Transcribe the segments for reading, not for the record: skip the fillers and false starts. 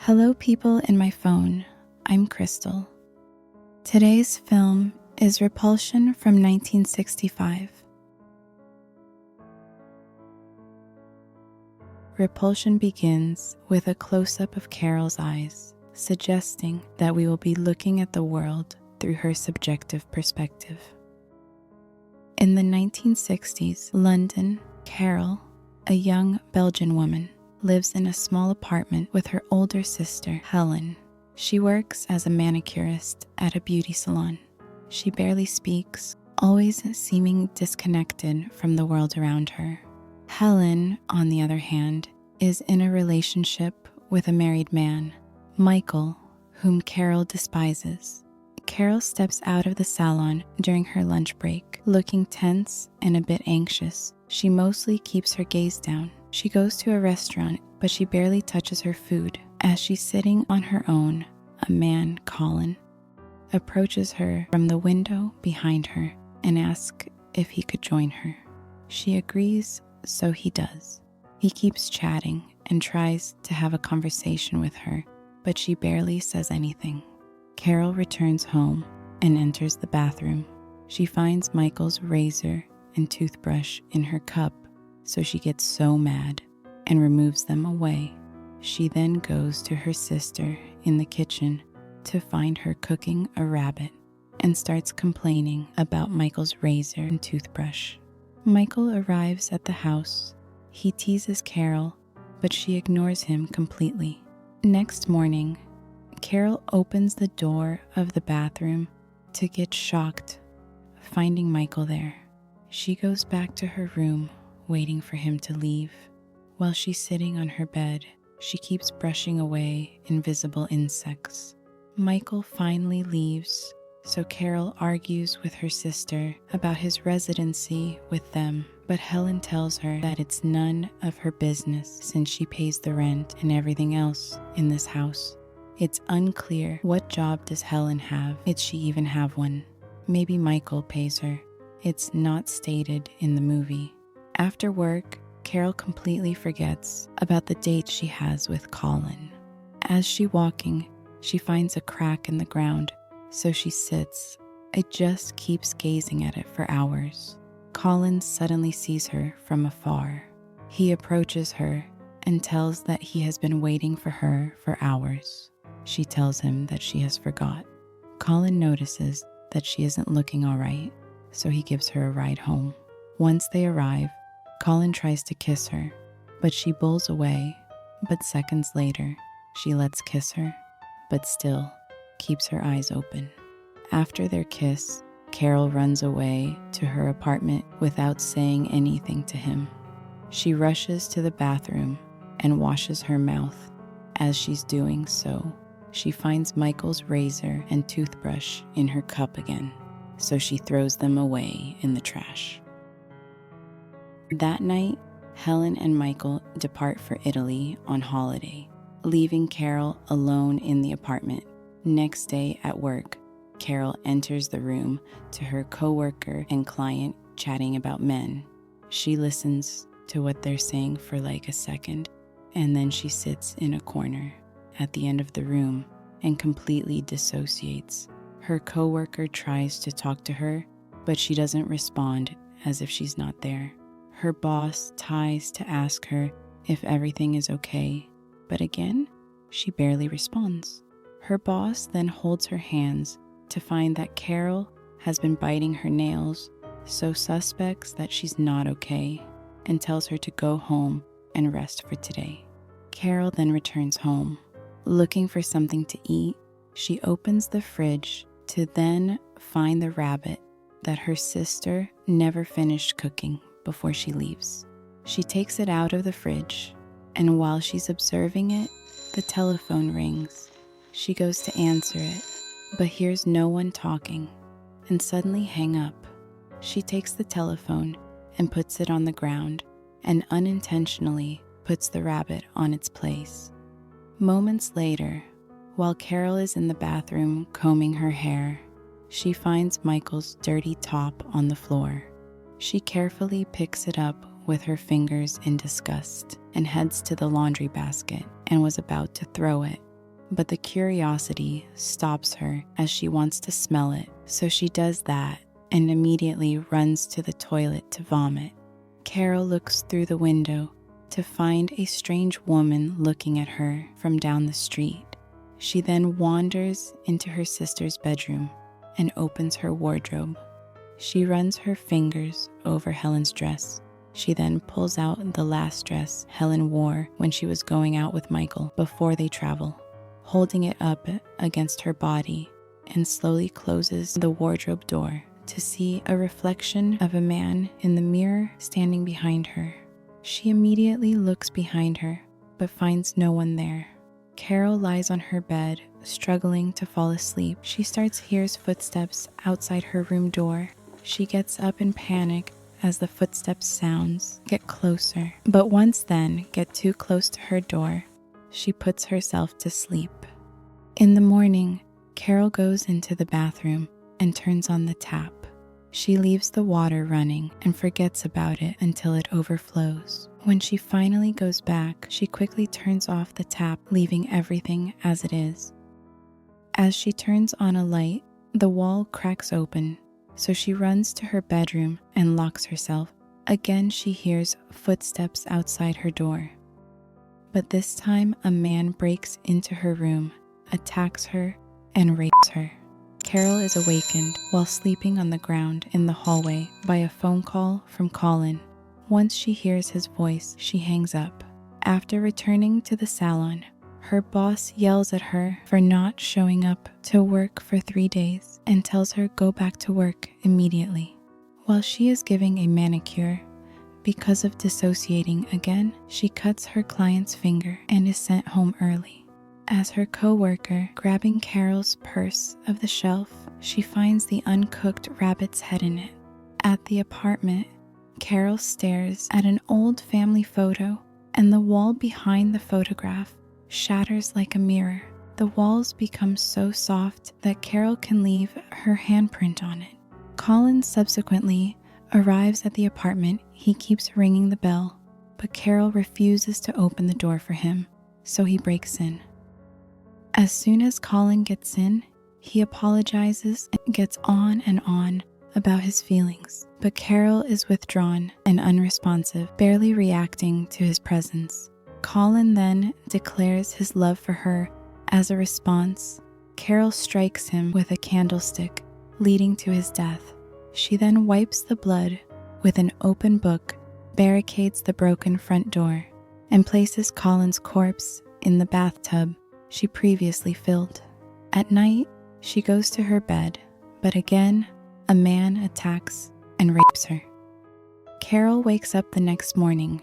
Hello, people in my phone. I'm Crystal. Today's film is Repulsion from 1965. Repulsion begins with a close-up of Carole's eyes, suggesting that we will be looking at the world through her subjective perspective. In the 1960s, London, Carole, a young Belgian woman, lives in a small apartment with her older sister, Helen. She works as a manicurist at a beauty salon. She barely speaks, always seeming disconnected from the world around her. Helen, on the other hand, is in a relationship with a married man, Michael, whom Carole despises. Carole steps out of the salon during her lunch break, looking tense and a bit anxious. She mostly keeps her gaze down. She goes to a restaurant, but she barely touches her food. As she's sitting on her own, a man, Colin, approaches her from the window behind her and asks if he could join her. She agrees, so he does. He keeps chatting and tries to have a conversation with her, but she barely says anything. Carole returns home and enters the bathroom. She finds Michael's razor and toothbrush in her cup, so she gets so mad and removes them away. She then goes to her sister in the kitchen to find her cooking a rabbit and starts complaining about Michael's razor and toothbrush. Michael arrives at the house. He teases Carole, but she ignores him completely. Next morning, Carole opens the door of the bathroom to get shocked, finding Michael there. She goes back to her room, waiting for him to leave. While she's sitting on her bed, she keeps brushing away invisible insects. Michael finally leaves, so Carole argues with her sister about his residency with them, but Helen tells her that it's none of her business since she pays the rent and everything else in this house. It's unclear what job does Helen have, if she even have one. Maybe Michael pays her. It's not stated in the movie. After work, Carole completely forgets about the date she has with Colin. As she's walking, she finds a crack in the ground, so she sits. It just keeps gazing at it for hours. Colin suddenly sees her from afar. He approaches her and tells that he has been waiting for her for hours. She tells him that she has forgot. Colin notices that she isn't looking all right, so he gives her a ride home. Once they arrive, Colin tries to kiss her, but she pulls away. But seconds later, she lets kiss her, but still keeps her eyes open. After their kiss, Carole runs away to her apartment without saying anything to him. She rushes to the bathroom and washes her mouth. As she's doing so, she finds Michael's razor and toothbrush in her cup again, so she throws them away in the trash. That night, Helen and Michael depart for Italy on holiday, leaving Carole alone in the apartment. Next day at work, Carole enters the room to her coworker and client chatting about men. She listens to what they're saying for like a second, and then she sits in a corner at the end of the room and completely dissociates. Her coworker tries to talk to her, but she doesn't respond, as if she's not there. Her boss tries to ask her if everything is okay, but again, she barely responds. Her boss then holds her hands to find that Carole has been biting her nails, so suspects that she's not okay and tells her to go home and rest for today. Carole then returns home. Looking for something to eat, she opens the fridge to then find the rabbit that her sister never finished cooking before she leaves. She takes it out of the fridge, and while she's observing it, the telephone rings. She goes to answer it, but hears no one talking, and suddenly hang up. She takes the telephone and puts it on the ground, and unintentionally puts the rabbit on its place. Moments later, while Carole is in the bathroom combing her hair, she finds Michael's dirty top on the floor. She carefully picks it up with her fingers in disgust and heads to the laundry basket and was about to throw it but the curiosity stops her as she wants to smell it, so she does that and immediately runs to the toilet to vomit. Carole looks through the window to find a strange woman looking at her from down the street. She then wanders into her sister's bedroom and opens her wardrobe. She runs her fingers over Helen's dress. She then pulls out the last dress Helen wore when she was going out with Michael before they travel, holding it up against her body, and slowly closes the wardrobe door to see a reflection of a man in the mirror standing behind her. She immediately looks behind her, but finds no one there. Carole lies on her bed, struggling to fall asleep. She starts to hear footsteps outside her room door. She gets up in panic as the footsteps sounds get closer, but once then get too close to her door, she puts herself to sleep. In the morning, Carole goes into the bathroom and turns on the tap. She leaves the water running and forgets about it until it overflows. When she finally goes back, she quickly turns off the tap, leaving everything as it is. As she turns on a light, the wall cracks open, so she runs to her bedroom and locks herself. Again, she hears footsteps outside her door. But this time, a man breaks into her room, attacks her, and rapes her. Carole is awakened while sleeping on the ground in the hallway by a phone call from Colin. Once she hears his voice, she hangs up. After returning to the salon, her boss yells at her for not showing up to work for 3 days and tells her go back to work immediately. While she is giving a manicure, because of dissociating again, she cuts her client's finger and is sent home early. As her co-worker grabbing Carole's purse of the shelf, she finds the uncooked rabbit's head in it. At the apartment, Carole stares at an old family photo, and the wall behind the photograph shatters like a mirror. The walls become so soft that Carole can leave her handprint on it. Colin subsequently arrives at the apartment. He keeps ringing the bell, but Carole refuses to open the door for him, so he breaks in. As soon as Colin gets in, he apologizes and gets on and on about his feelings, but Carole is withdrawn and unresponsive, barely reacting to his presence. Colin then declares his love for her. As a response, Carole strikes him with a candlestick, leading to his death. She then wipes the blood with an open book, barricades the broken front door, and places Colin's corpse in the bathtub she previously filled. At night, she goes to her bed, but again, a man attacks and rapes her. Carole wakes up the next morning,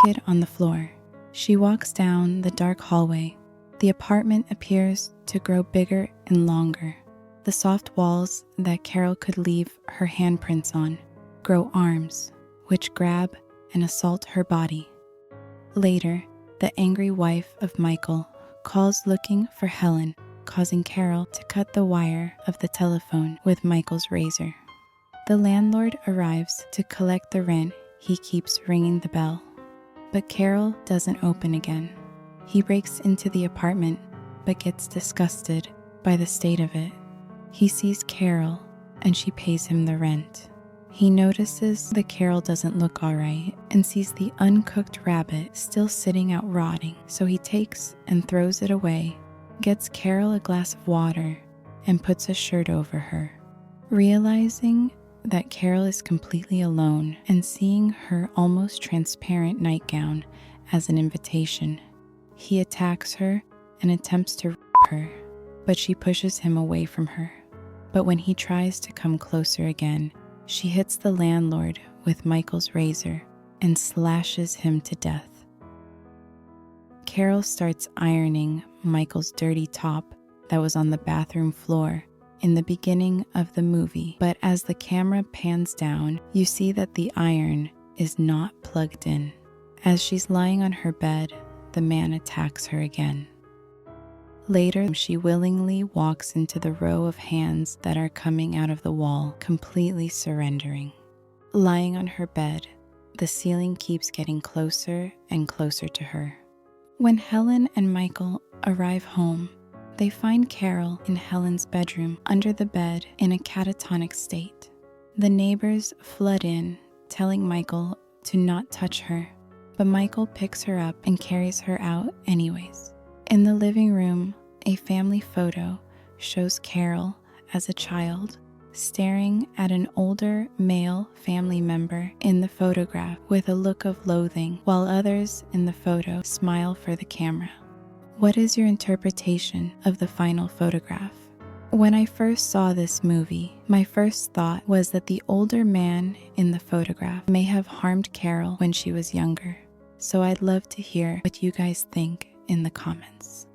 naked on the floor. She walks down the dark hallway. The apartment appears to grow bigger and longer. The soft walls that Carole could leave her handprints on grow arms, which grab and assault her body. Later, the angry wife of Michael calls looking for Helen, causing Carole to cut the wire of the telephone with Michael's razor. The landlord arrives to collect the rent. He keeps ringing the bell, but Carole doesn't open again. He breaks into the apartment, but gets disgusted by the state of it. He sees Carole, and she pays him the rent. He notices that Carole doesn't look alright and sees the uncooked rabbit still sitting out rotting, so he takes and throws it away, gets Carole a glass of water, and puts a shirt over her. Realizing that Carole is completely alone and seeing her almost transparent nightgown as an invitation, he attacks her and attempts to rape her, but she pushes him away from her. But when he tries to come closer again, she hits the landlord with Michael's razor and slashes him to death. Carole starts ironing Michael's dirty top that was on the bathroom floor in the beginning of the movie, but as the camera pans down, you see that the iron is not plugged in. As she's lying on her bed, the man attacks her again. Later, she willingly walks into the row of hands that are coming out of the wall, completely surrendering. Lying on her bed, the ceiling keeps getting closer and closer to her. When Helen and Michael arrive home, they find Carole in Helen's bedroom under the bed in a catatonic state. The neighbors flood in, telling Michael to not touch her, but Michael picks her up and carries her out anyways. In the living room, a family photo shows Carole as a child staring at an older male family member in the photograph with a look of loathing, while others in the photo smile for the camera. What is your interpretation of the final photograph? When I first saw this movie, my first thought was that the older man in the photograph may have harmed Carole when she was younger. So I'd love to hear what you guys think in the comments.